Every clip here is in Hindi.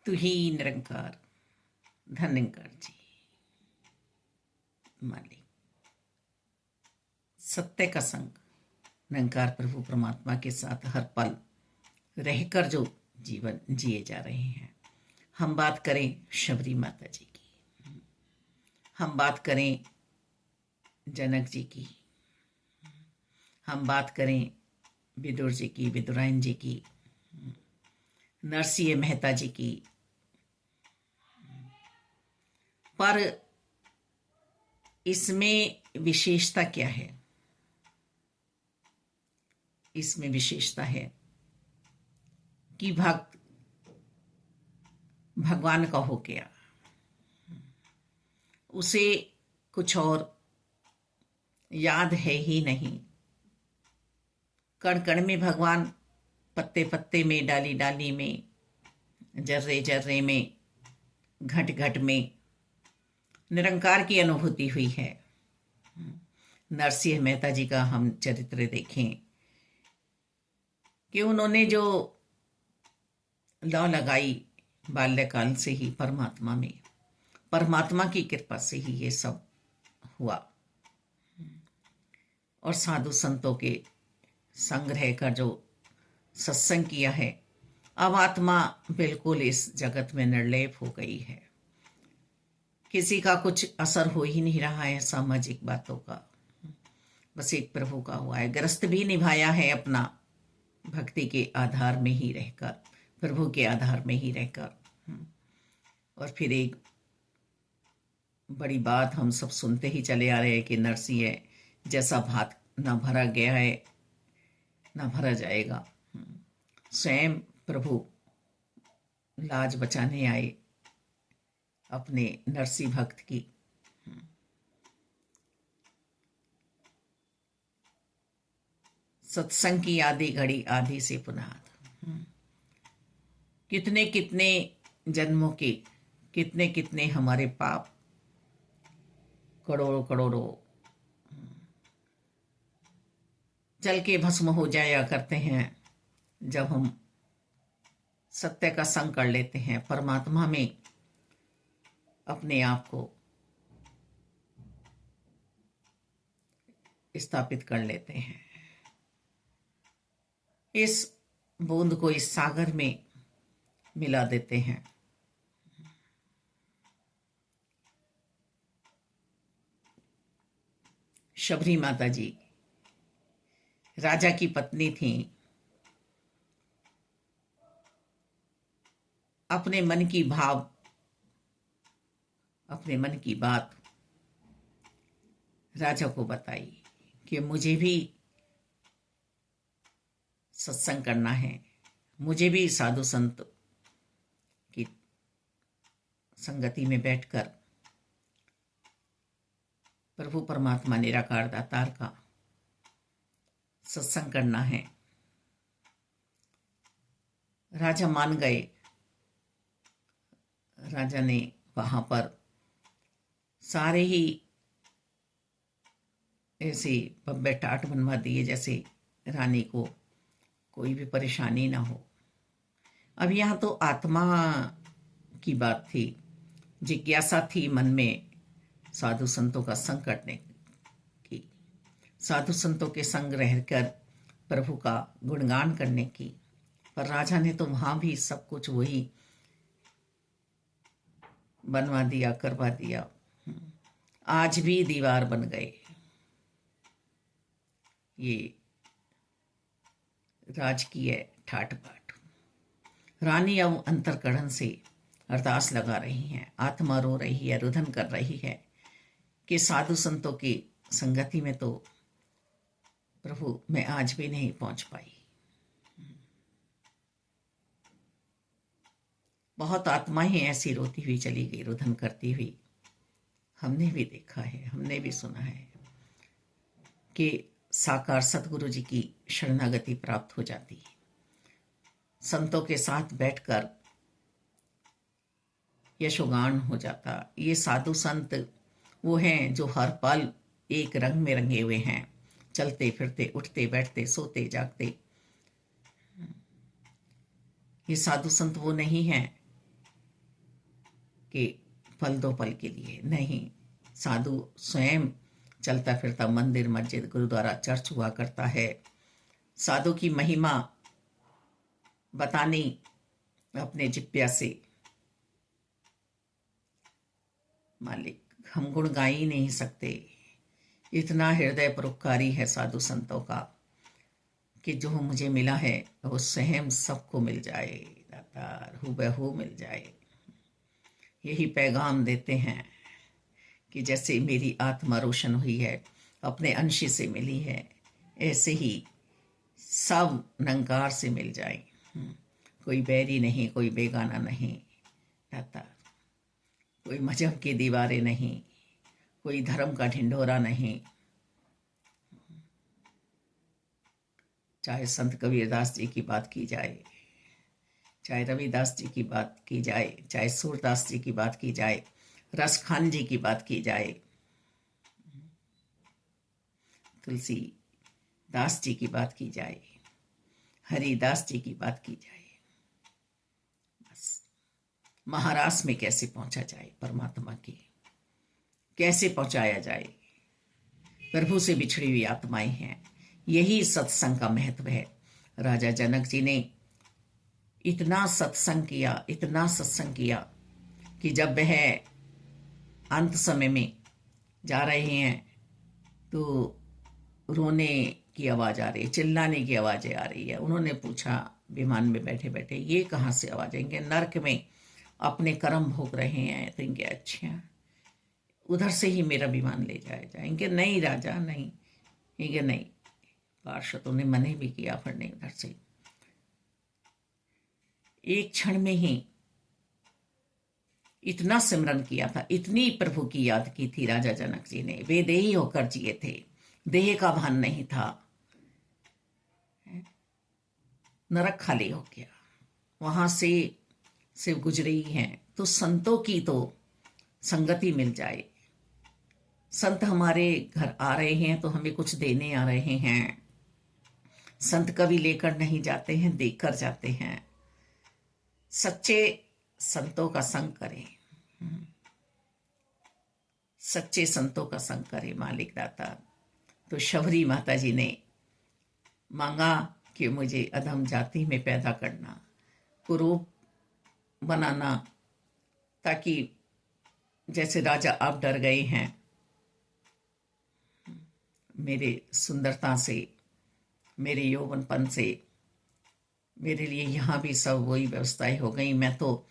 तू ही निरंकार धन्यंकार जी मालिक। सत्य का संग निरंकार प्रभु परमात्मा के साथ हर पल रहकर जो जीवन जिए जा रहे हैं। हम बात करें शबरी माता जी की, हम बात करें जनक जी की, हम बात करें विदुर जी की, विदुरायन जी की, नरसिंह मेहता जी की, पर इसमें विशेषता क्या है? इसमें विशेषता है कि भक्त भगवान का हो गया, उसे कुछ और याद है ही नहीं। कण कण में भगवान, पत्ते पत्ते में, डाली डाली में, जर्रे जर्रे में, घट घट में निरंकार की अनुभूति हुई है। नरसिंह मेहता जी का हम चरित्र देखें कि उन्होंने जो लौ लगाई बाल्यकाल से ही परमात्मा में, परमात्मा की कृपा से ही ये सब हुआ। और साधु संतों के संग्रह का जो सत्संग किया है, अब आत्मा बिल्कुल इस जगत में निर्लेप हो गई है। किसी का कुछ असर हो ही नहीं रहा है सामाजिक बातों का, बस एक प्रभु का हुआ है। ग्रस्त भी निभाया है अपना, भक्ति के आधार में ही रहकर, प्रभु के आधार में ही रहकर। और फिर एक बड़ी बात हम सब सुनते ही चले आ रहे हैं कि नरसिंह जैसा भात ना भरा गया है ना भरा जाएगा। स्वयं प्रभु लाज बचाने आए अपने नरसिंह भक्त की। सत्संग की आधी घड़ी आधी से पुनः। कितने कितने जन्मों के, कितने कितने हमारे पाप, करोड़ों करोड़ों जल के भस्म हो जाया करते हैं जब हम सत्य का संग कर लेते हैं, परमात्मा में अपने आप को स्थापित कर लेते हैं। इस बूंद को इस सागर में मिला देते हैं। शबरी माता जी राजा की पत्नी थी। अपने मन की भाव, अपने मन की बात राजा को बताई कि मुझे भी सत्संग करना है, मुझे भी साधु संत की संगति में बैठकर प्रभु परमात्मा निराकार दातार का सत्संग करना है। राजा मान गए। राजा ने वहां पर सारे ही ऐसे बब्बे टाट बनवा दिए जैसे रानी को कोई भी परेशानी ना हो। अब यहाँ तो आत्मा की बात थी, जिज्ञासा थी मन में साधु संतों का संग करने की, साधु संतों के संग रहकर प्रभु का गुणगान करने की। पर राजा ने तो वहां भी सब कुछ वही बनवा दिया, करवा दिया। आज भी दीवार बन गए। ये राजकीय ठाट बाट। रानी अब अंतरकरण से अरदास लगा रही हैं, आत्मा रो रही है, रुदन कर रही है कि साधु संतों की संगति में तो प्रभु मैं आज भी नहीं पहुंच पाई। बहुत आत्माएं ऐसी रोती हुई चली गई, रुदन करती हुई। हमने भी देखा है, हमने भी सुना है कि साकार सतगुरु जी की शरणागति प्राप्त हो जाती है। संतों के साथ बैठकर यशोगान हो जाता। ये साधु संत वो हैं जो हर पल एक रंग में रंगे हुए हैं, चलते फिरते, उठते बैठते, सोते जागते। ये साधु संत वो नहीं हैं कि पल दो पल के लिए नहीं, साधु स्वयं चलता फिरता मंदिर मस्जिद गुरुद्वारा चर्च हुआ करता है। साधु की महिमा बतानी अपने जिप्या से मालिक, हम गुण गा ही नहीं सकते। इतना हृदय परोपकारी है साधु संतों का कि जो मुझे मिला है वो स्वयं सबको मिल जाए, दातार हूबहू मिल जाए। यही पैगाम देते हैं कि जैसे मेरी आत्मा रोशन हुई है, अपने अंश से मिली है, ऐसे ही सब निरंकार से मिल जाए। कोई बैरी नहीं, कोई बेगाना नहीं दातार, कोई मजहब की दीवारें नहीं, कोई धर्म का ढिंढोरा नहीं। चाहे संत कबीरदास जी की बात की जाए, चाहे रविदास जी की बात की जाए, चाहे सूरदास जी की बात की जाए, रसखान जी की बात की जाए, तुलसी दास जी की बात की जाए, हरिदास जी की बात की जाए, बस महाराष्ट्र में कैसे पहुंचा जाए परमात्मा की, कैसे पहुंचाया जाए। प्रभु से बिछड़ी हुई आत्माएं हैं। यही सत्संग का महत्व है। राजा जनक जी ने इतना सत्संग किया, इतना सत्संग किया कि जब वह अंत समय में जा रहे हैं तो रोने की आवाज आ रही है, चिल्लाने की आवाजें आ रही है। उन्होंने पूछा विमान में बैठे बैठे, ये कहाँ से आवाज आएंगे? नरक में अपने कर्म भोग रहे हैं। तो इनके अच्छा उधर से ही मेरा विमान ले जाया जाएंगे। नहीं राजा नहीं, इनके नहीं। पार्षदों ने मना भी किया, फिर नहीं उधर से। एक क्षण में ही इतना सिमरन किया था, इतनी प्रभु की याद की थी राजा जनक जी ने। वे देही होकर जिए थे, देह का भान नहीं था। नरक खाली हो गया, वहां से सिर्फ गुजरे ही हैं। तो संतों की तो संगति मिल जाए। संत हमारे घर आ रहे हैं तो हमें कुछ देने आ रहे हैं। संत कभी लेकर नहीं जाते हैं, देकर जाते हैं। सच्चे संतों का संग करें, सच्चे संतों का संग करें मालिक दाता। तो शबरी माता जी ने मांगा कि मुझे अधम जाति में पैदा करना, कुरूप बनाना, ताकि जैसे राजा आप डर गए हैं मेरे सुंदरता से, मेरे यौवनपन से, मेरे लिए यहाँ भी सब वही व्यवस्थाएं हो गई। मैं तो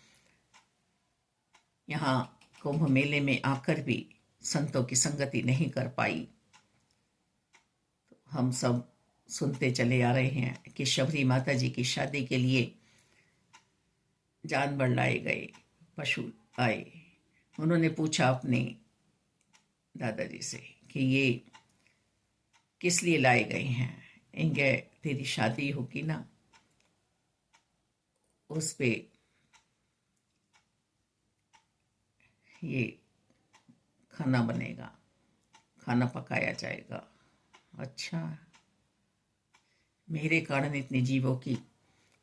यहाँ कुंभ मेले में आकर भी संतों की संगति नहीं कर पाई। तो हम सब सुनते चले आ रहे हैं कि शबरी माता जी की शादी के लिए जानवर लाए गए, पशु आए। उन्होंने पूछा अपने दादाजी से कि ये किस लिए लाए गए हैं? इनके तेरी शादी होगी ना, उस पे ये खाना बनेगा, खाना पकाया जाएगा। अच्छा, मेरे कारण इतने जीवों की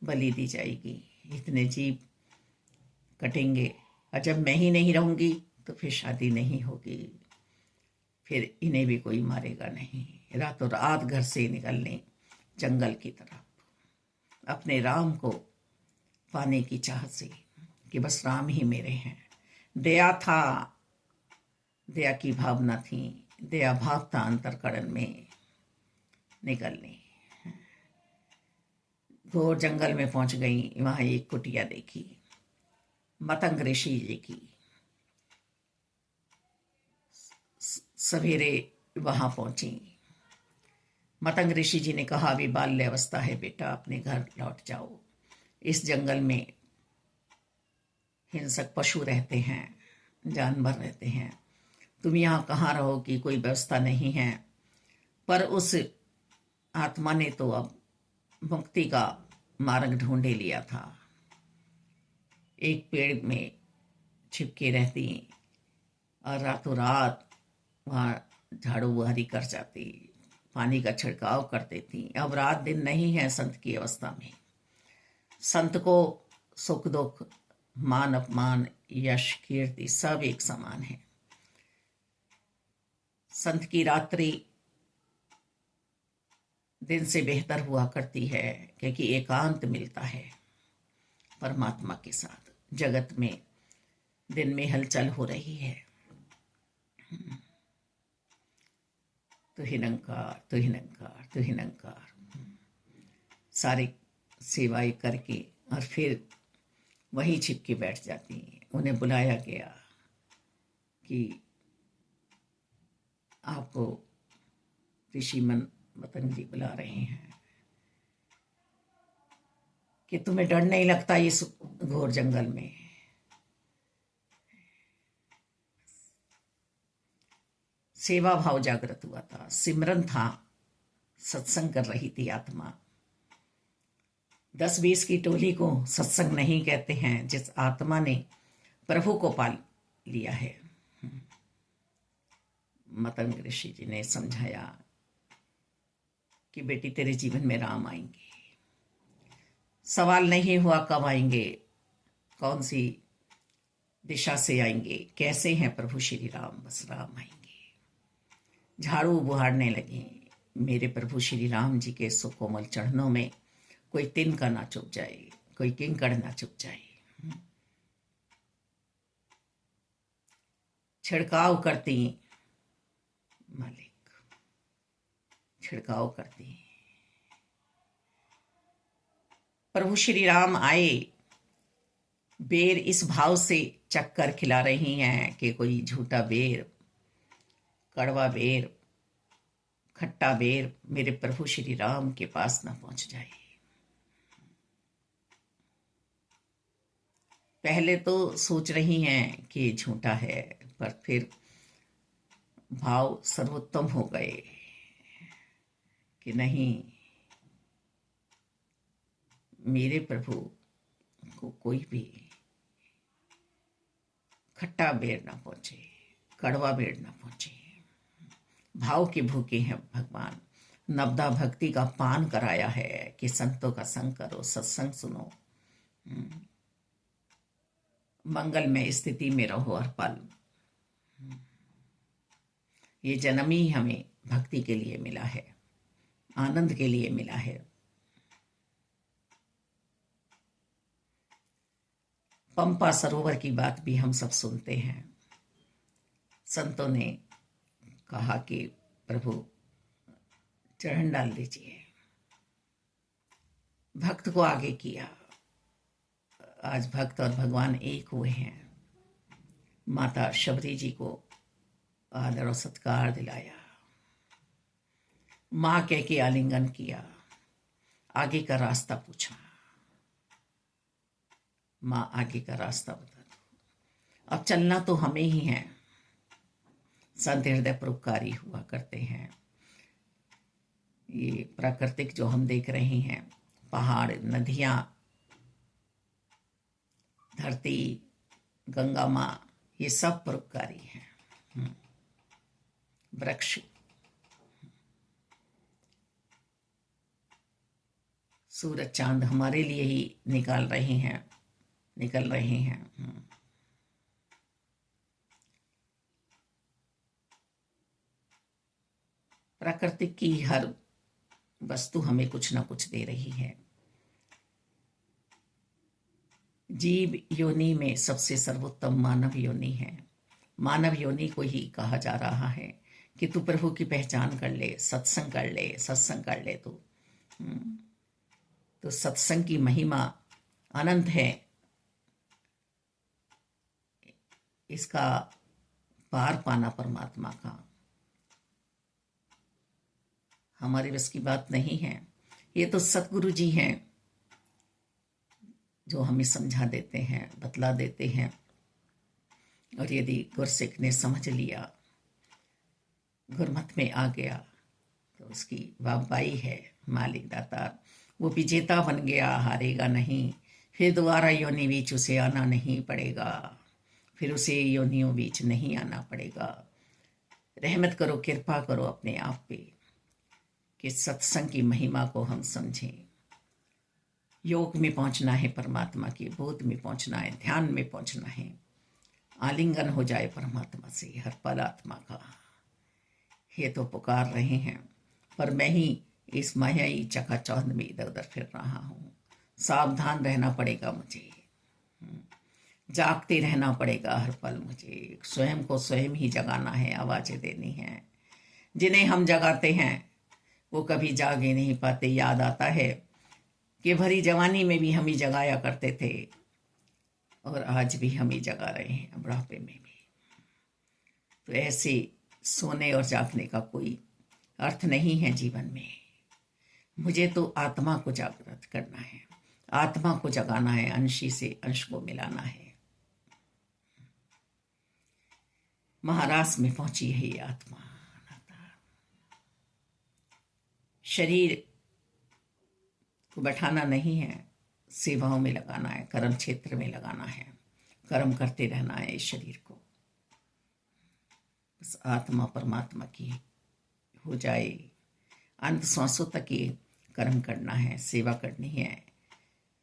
बलि दी जाएगी, इतने जीव कटेंगे, और जब मैं ही नहीं रहूंगी तो फिर शादी नहीं होगी, फिर इन्हें भी कोई मारेगा नहीं। रातों रात घर से निकलने जंगल की तरफ अपने राम को पाने की चाह से कि बस राम ही मेरे हैं। दया था, दया की भावना थी, दया भाव था अंतरकरण में निकलने। घोर जंगल में पहुंच गई, वहां एक कुटिया देखी, मतंग ऋषि जी की। सवेरे वहां पहुंची। मतंग ऋषि जी ने कहा, अभी बाल्य अवस्था है बेटा, अपने घर लौट जाओ। इस जंगल में हिंसक पशु रहते हैं, जानवर रहते हैं, तुम यहाँ कहाँ रहोगी? कोई व्यवस्था नहीं है। पर उस आत्मा ने तो अब मुक्ति का मार्ग ढूंढे लिया था। एक पेड़ में छिपके रहती और रातों रात वहाँ झाड़ू बुहारी कर जाती, पानी का छिड़काव कर देती। अब रात दिन नहीं है संत की अवस्था में। संत को सुख दुख मान अपमान, यश कीर्ति सब एक समान है। संत की रात्रि दिन से बेहतर हुआ करती है, क्योंकि एकांत मिलता है परमात्मा के साथ। जगत में दिन में हलचल हो रही है, तू ही निरंकार, तू ही निरंकार, तू ही निरंकार, सारी सेवाएं करके और फिर वहीं छिपके बैठ जाती हैं। उन्हें बुलाया गया कि आपको ऋषि मतंग जी बुला रहे हैं कि तुम्हें डर नहीं लगता इस घोर जंगल में। सेवा भाव जागृत हुआ था, सिमरन था, सत्संग कर रही थी आत्मा। 10-20 की टोली को सत्संग नहीं कहते हैं, जिस आत्मा ने प्रभु को पाल लिया है। मतंग ऋषि जी ने समझाया कि बेटी तेरे जीवन में राम आएंगे। सवाल नहीं हुआ कब आएंगे, कौन सी दिशा से आएंगे, कैसे हैं प्रभु श्री राम, बस राम आएंगे। झाड़ू बुहारने लगे। मेरे प्रभु श्री राम जी के सुकोमल चरणों में कोई तिनका ना चुप जाए, कोई किंकड़ ना चुप जाए। छिड़काव करती मालिक, छिड़काव करती। प्रभु श्री राम आए, बेर इस भाव से चक्कर खिला रही हैं कि कोई झूठा बेर, कड़वा बेर, खट्टा बेर मेरे प्रभु श्री राम के पास ना पहुंच जाए। पहले तो सोच रही हैं कि झूठा है, पर फिर भाव सर्वोत्तम हो गए कि नहीं, मेरे प्रभु को कोई भी खट्टा बेर ना पहुंचे, कड़वा बेर ना पहुंचे। भाव के भूखे हैं भगवान। नवदा भक्ति का पान कराया है कि संतों का संग करो, सत्संग सुनो, मंगलमय स्थिति में रहो हर पल। ये जन्म ही हमें भक्ति के लिए मिला है, आनंद के लिए मिला है। पंपा सरोवर की बात भी हम सब सुनते हैं। संतों ने कहा कि प्रभु चरण डाल दीजिए, भक्त को आगे किया। आज भक्त और भगवान एक हुए हैं। माता शबरी जी को आदर और सत्कार दिलाया, माँ कह के आलिंगन किया, आगे का रास्ता पूछा, माँ आगे का रास्ता बता दो। अब चलना तो हमें ही है। संत हृदय परोपकारी हुआ करते हैं। ये प्राकृतिक जो हम देख रहे हैं, पहाड़, नदियां, धरती, गंगा माँ, ये सब परोपकारी हैं। वृक्ष, सूरज, चांद हमारे लिए ही निकल रहे हैं। प्राकृतिक की हर वस्तु हमें कुछ ना कुछ दे रही है। जीव योनि में सबसे सर्वोत्तम मानव योनि है। मानव योनि को ही कहा जा रहा है कि तू प्रभु की पहचान कर ले, सत्संग कर ले, सत्संग कर ले। तो सत्संग की महिमा अनंत है। इसका पार पाना परमात्मा का हमारे बस की बात नहीं है। ये तो सतगुरु जी हैं जो हमें समझा देते हैं, बतला देते हैं। और यदि गुरसिख ने समझ लिया, गुरमत में आ गया, तो उसकी वाहवाही है। मालिक दाता वो विजेता बन गया, हारेगा नहीं। फिर दोबारा योनि बीच उसे आना नहीं पड़ेगा, फिर उसे योनियों बीच नहीं आना पड़ेगा। रहमत करो, कृपा करो अपने आप पे कि सत्संग की महिमा को हम समझें। योग में पहुंचना है, परमात्मा के बोध में पहुंचना है, ध्यान में पहुंचना है, आलिंगन हो जाए परमात्मा से हर पल आत्मा का। ये तो पुकार रहे हैं, पर मैं ही इस मायाई चकाचौंध में इधर उधर फिर रहा हूँ। सावधान रहना पड़ेगा मुझे, जागते रहना पड़ेगा हर पल मुझे। स्वयं को स्वयं ही जगाना है, आवाज़ें देनी हैं। जिन्हें हम जगाते हैं वो कभी जागे नहीं पाते। याद आता है कि भरी जवानी में भी हम ही जगाया करते थे, और आज भी हम ही जगा रहे हैं बुढ़ापे में भी। तो ऐसे सोने और जागने का कोई अर्थ नहीं है जीवन में। मुझे तो आत्मा को जागृत करना है, आत्मा को जगाना है, अंशी से अंश को मिलाना है। महारास में पहुंची है ये आत्मा। शरीर को बैठाना नहीं है, सेवाओं में लगाना है, कर्म क्षेत्र में लगाना है, कर्म करते रहना है इस शरीर को। बस आत्मा परमात्मा की हो जाए, अंत सांसों तक ये कर्म करना है, सेवा करनी है।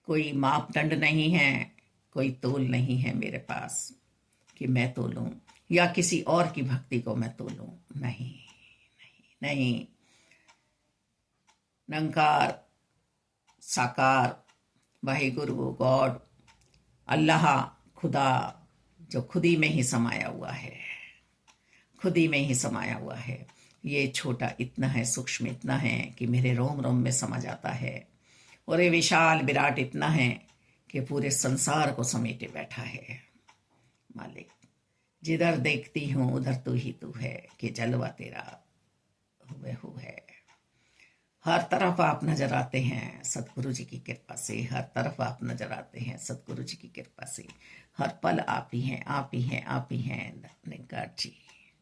कोई मापदंड नहीं है, कोई तोल नहीं है मेरे पास कि मैं तोलूं या किसी और की भक्ति को मैं तोलूं। नहीं नहीं नहीं। निरंकार साकार वाहिगुरु गॉड अल्लाह खुदा जो खुद ही में ही समाया हुआ है, खुद ही में ही समाया हुआ है। ये छोटा इतना है, सूक्ष्म इतना है कि मेरे रोम रोम में समा जाता है, और ये विशाल विराट इतना है कि पूरे संसार को समेटे बैठा है। मालिक, जिधर देखती हूँ उधर तू ही तू है, कि जलवा तेरा हुए हु है। हर तरफ आप नजर आते हैं सतगुरु जी की कृपा से, हर तरफ आप नजर आते हैं सतगुरु जी की कृपा से। हर पल आप ही हैं, आप ही हैं, आप ही हैं निरंकार जी।